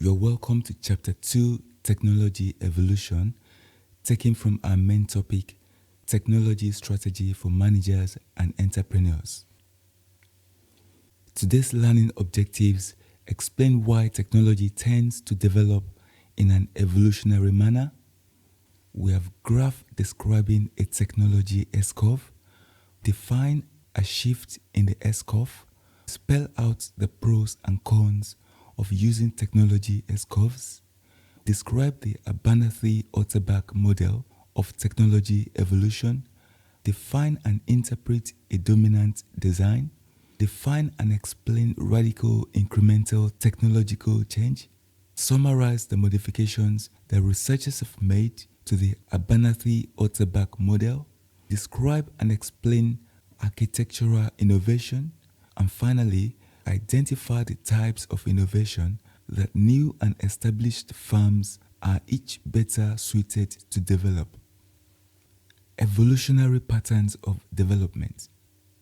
You're welcome to Chapter 2, Technology Evolution, taken from our main topic, Technology Strategy for Managers and Entrepreneurs. Today's learning objectives explain why technology tends to develop in an evolutionary manner. We have graph describing a technology S-curve, define a shift in the S-curve, spell out the pros and cons of using technology S-curves, describe the Abernathy-Otterberg model of technology evolution, define and interpret a dominant design, define and explain radical incremental technological change, summarize the modifications that researchers have made to the Abernathy-Otterberg model, describe and explain architectural innovation, and finally, identify the types of innovation that new and established firms are each better suited to develop. Evolutionary patterns of development.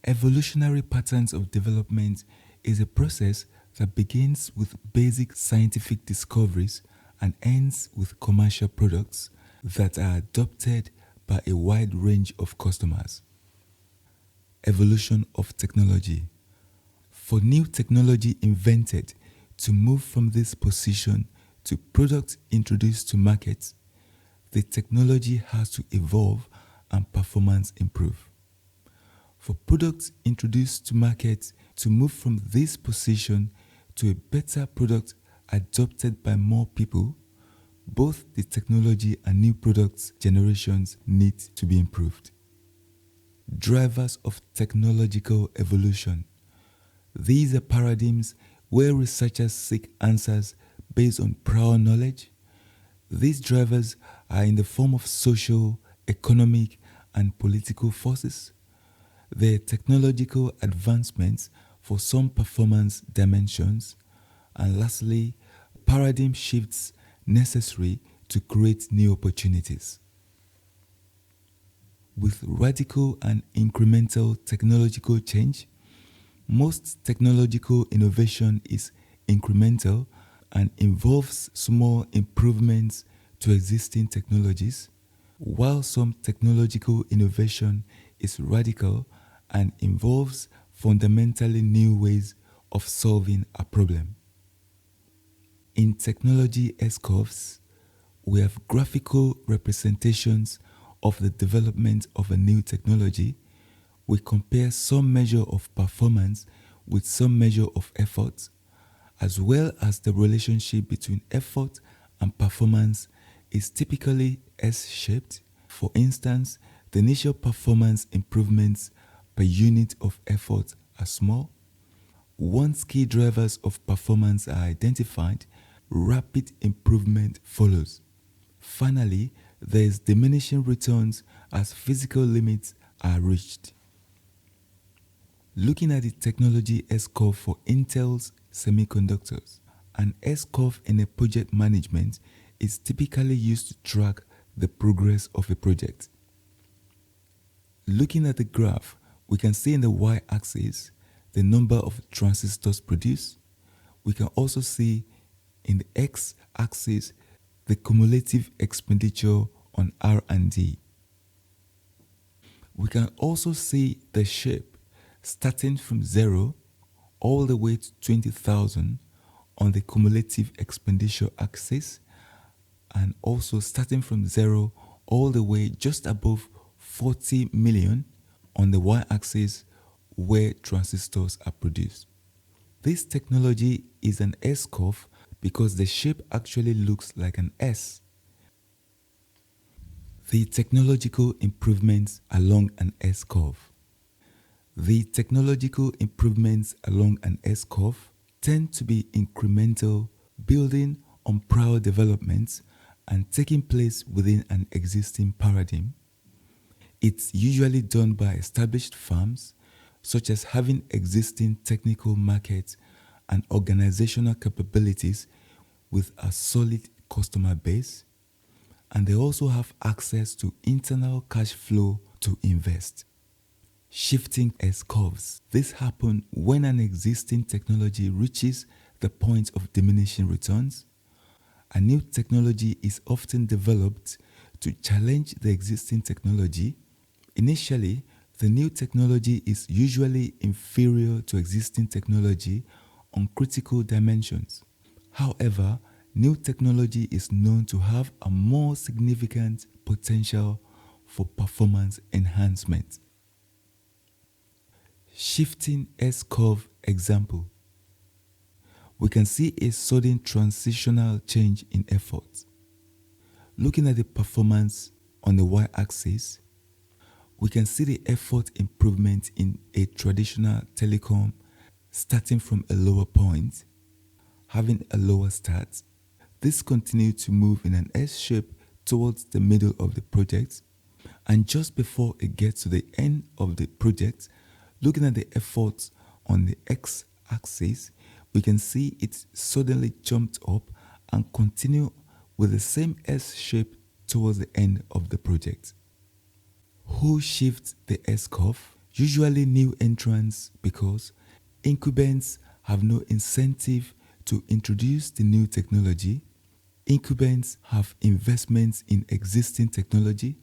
Evolutionary patterns of development is a process that begins with basic scientific discoveries and ends with commercial products that are adopted by a wide range of customers. Evolution of technology. For new technology invented to move from this position to products introduced to market, the technology has to evolve and performance improve. For products introduced to market to move from this position to a better product adopted by more people, both the technology and new products generations need to be improved. Drivers of technological evolution. These are paradigms where researchers seek answers based on prior knowledge. These drivers are in the form of social, economic, and political forces. They are technological advancements for some performance dimensions. And lastly, paradigm shifts necessary to create new opportunities. With radical and incremental technological change, most technological innovation is incremental and involves small improvements to existing technologies, while some technological innovation is radical and involves fundamentally new ways of solving a problem. In technology S-curves, we have graphical representations of the development of a new technology. We compare some measure of performance with some measure of effort, as well as the relationship between effort and performance is typically S-shaped. For instance, the initial performance improvements per unit of effort are small. Once key drivers of performance are identified, rapid improvement follows. Finally, there is diminishing returns as physical limits are reached. Looking at the technology S-curve for Intel's semiconductors, an S-curve in a project management is typically used to track the progress of a project. Looking at the graph, we can see in the y-axis the number of transistors produced. We can also see in the x-axis the cumulative expenditure on R&D. We can also see the shape starting from 0 all the way to 20,000 on the cumulative expenditure axis, and also starting from 0 all the way just above 40 million on the y-axis where transistors are produced. This technology is an S-curve because the shape actually looks like an S. The technological improvements along an S-curve. The technological improvements along an S-curve tend to be incremental, building on prior developments and taking place within an existing paradigm. It's usually done by established firms, such as having existing technical markets and organizational capabilities with a solid customer base, and they also have access to internal cash flow to invest. Shifting S-curves. This happens when an existing technology reaches the point of diminishing returns, A new technology is often developed to challenge the existing technology. Initially, the new technology is usually inferior to existing technology on critical dimensions. However, new technology is known to have a more significant potential for performance enhancement. Shifting S-curve example. We can see a sudden transitional change in effort. Looking at the performance on the y-axis, we can see the effort improvement in a traditional telecom starting from a lower point, having a lower start. This continued to move in an S shape towards the middle of the project, and just before it gets to the end of the project, looking at the efforts on the x-axis, we can see it suddenly jumped up and continue with the same S shape towards the end of the project. Who shifts the S-curve? Usually new entrants, because incumbents have no incentive to introduce the new technology. Incumbents have investments in existing technology.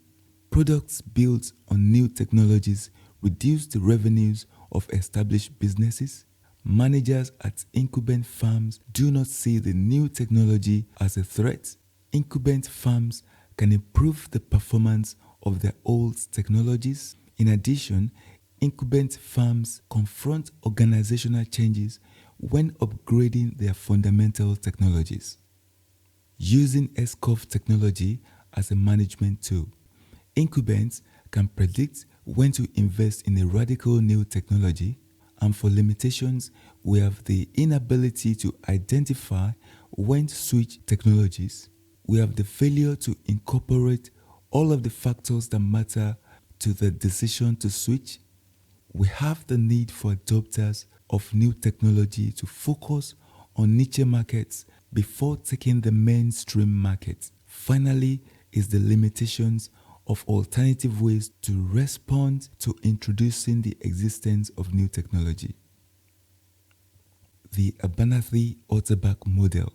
Products built on new technologies reduce the revenues of established businesses. Managers at incumbent firms do not see the new technology as a threat. Incumbent firms can improve the performance of their old technologies. In addition, incumbent firms confront organizational changes when upgrading their fundamental technologies. Using S-curve technology as a management tool, incumbents can predict when to invest in a radical new technology, and for limitations, we have the inability to identify when to switch technologies. We have the failure to incorporate all of the factors that matter to the decision to switch. We have the need for adopters of new technology to focus on niche markets before taking the mainstream market. Finally, is the limitations of alternative ways to respond to introducing the existence of new technology. The Abernathy-Otterbeck model.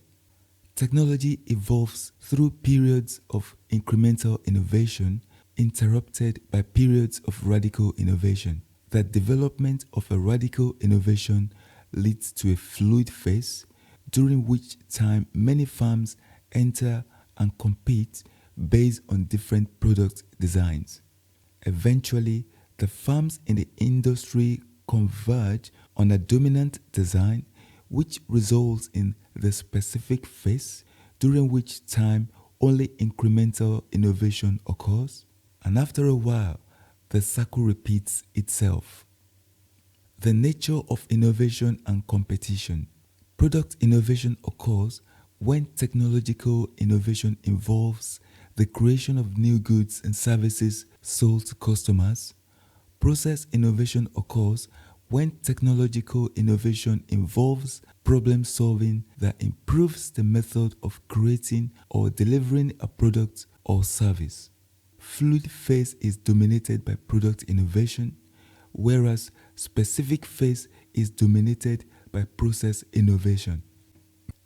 Technology evolves through periods of incremental innovation interrupted by periods of radical innovation. The development of a radical innovation leads to a fluid phase, during which time many firms enter and compete based on different product designs. Eventually, the firms in the industry converge on a dominant design, which results in the specific phase, during which time only incremental innovation occurs, and after a while, the cycle repeats itself. The nature of innovation and competition. Product innovation occurs when technological innovation involves the creation of new goods and services sold to customers. Process innovation occurs when technological innovation involves problem solving that improves the method of creating or delivering a product or service. Fluid phase is dominated by product innovation, whereas specific phase is dominated by process innovation.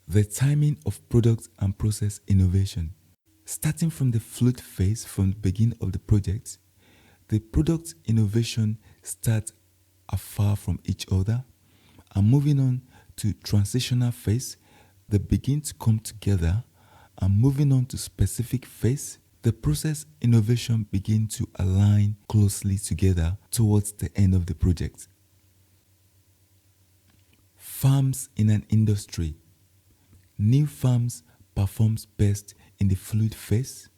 The timing of product and process innovation. Starting from the fluid phase from the beginning of the project, the product innovation starts afar from each other, and moving on to transitional phase, they begin to come together, and moving on to specific phase, the process innovation begin to align closely together towards the end of the project. Firms in an industry. New firms performs best in the fluid phase.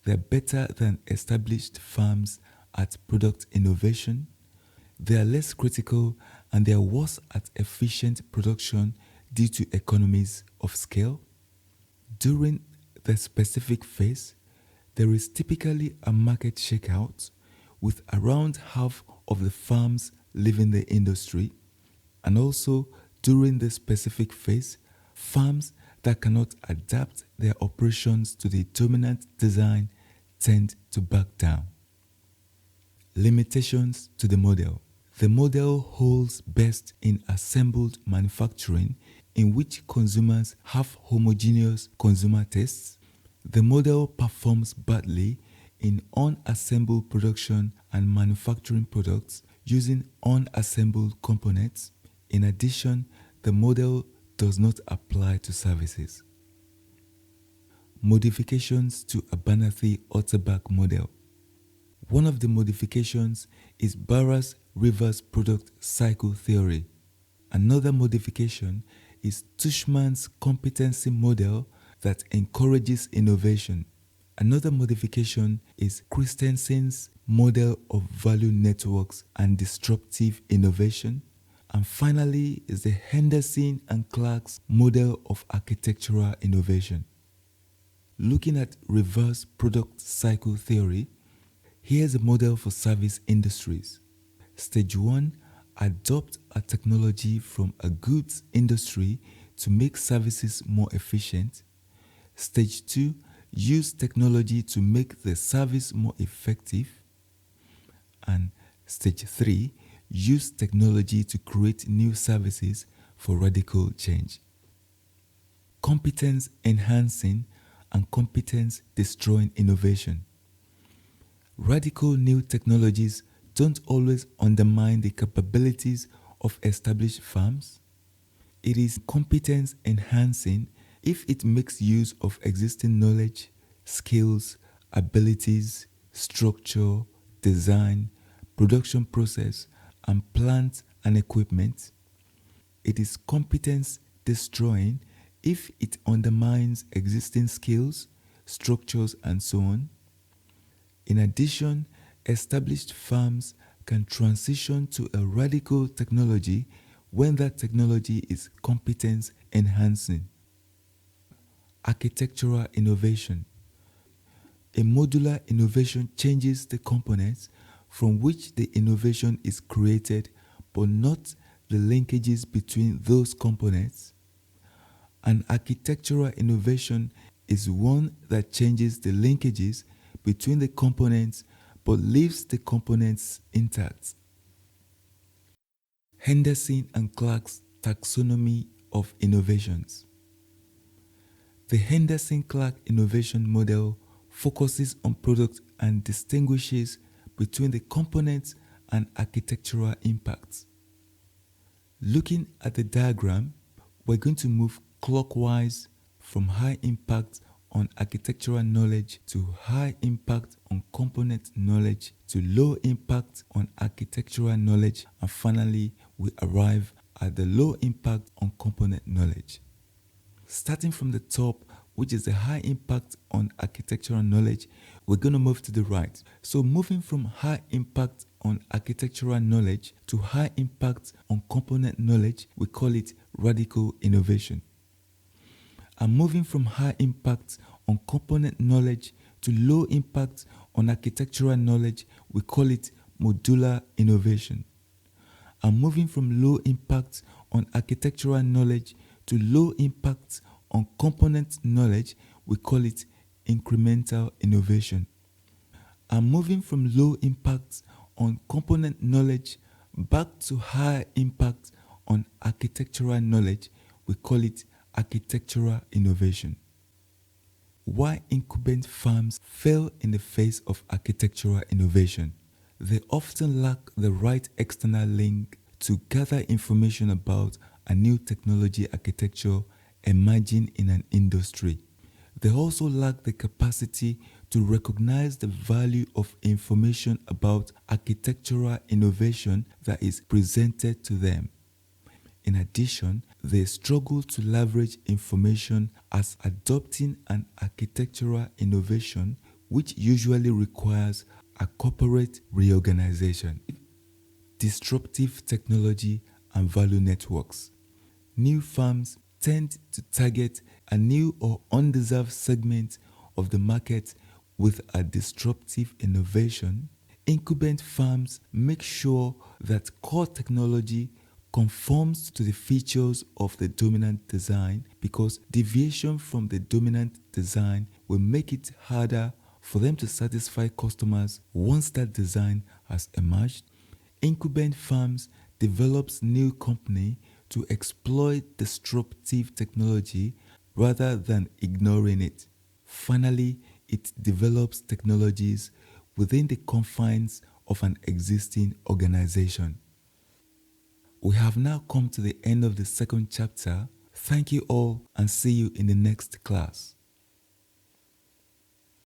They're better than established firms at product innovation. They are less critical, and they are worse at efficient production due to economies of scale. During the specific phase, there is typically a market shakeout, with around half of the firms leaving the industry, and also during the specific phase, firms that cannot adapt their operations to the dominant design tend to back down. Limitations to the model. The model holds best in assembled manufacturing in which consumers have homogeneous consumer tastes. The model performs badly in unassembled production and manufacturing products using unassembled components. In addition, the model does not apply to services. Modifications to Abernathy-Otterberg model. One of the modifications is Barra's reverse product cycle theory. Another modification is Tushman's competency model that encourages innovation. Another modification is Christensen's model of value networks and disruptive innovation. And finally is the Henderson and Clark's model of architectural innovation. Looking at reverse product cycle theory, here's a model for service industries. Stage 1, adopt a technology from a goods industry to make services more efficient. Stage 2, use technology to make the service more effective. And stage 3, use technology to create new services for radical change. Competence enhancing and competence destroying innovation. Radical new technologies don't always undermine the capabilities of established firms. It is competence enhancing if it makes use of existing knowledge, skills, abilities, structure, design, production process, and plant and equipment. It is competence destroying if it undermines existing skills, structures, and so on. In addition, established firms can transition to a radical technology when that technology is competence enhancing. Architectural innovation. A modular innovation changes the components from which the innovation is created, but not the linkages between those components. An architectural innovation is one that changes the linkages between the components but leaves the components intact. Henderson and Clark's taxonomy of innovations. The Henderson-Clark innovation model focuses on products and distinguishes between the components and architectural impacts. Looking at the diagram, we're going to move clockwise from high impact on architectural knowledge to high impact on component knowledge to low impact on architectural knowledge, and finally we arrive at the low impact on component knowledge. Starting from the top, which is the high impact on architectural knowledge, we're going to move to the right. So moving from high impact on architectural knowledge to high impact on component knowledge, we call it radical innovation. And moving from high impact on component knowledge to low impact on architectural knowledge, we call it modular innovation. And moving from low impact on architectural knowledge to low impact on component knowledge, we call it incremental innovation. And moving from low impact on component knowledge back to high impact on architectural knowledge, we call it architectural innovation. Why incumbent firms fail in the face of architectural innovation? They often lack the right external link to gather information about a new technology architecture emerging in an industry. They also lack the capacity to recognize the value of information about architectural innovation that is presented to them. In addition, they struggle to leverage information as adopting an architectural innovation, which usually requires a corporate reorganization. Disruptive technology and value networks. New firms tend to target a new or undeserved segment of the market with a disruptive innovation. Incumbent firms make sure that core technology conforms to the features of the dominant design, because deviation from the dominant design will make it harder for them to satisfy customers once that design has emerged. Incumbent firms develops new company to exploit disruptive technology rather than ignoring it. Finally, it develops technologies within the confines of an existing organization. We have now come to the end of the second chapter. Thank you all and see you in the next class.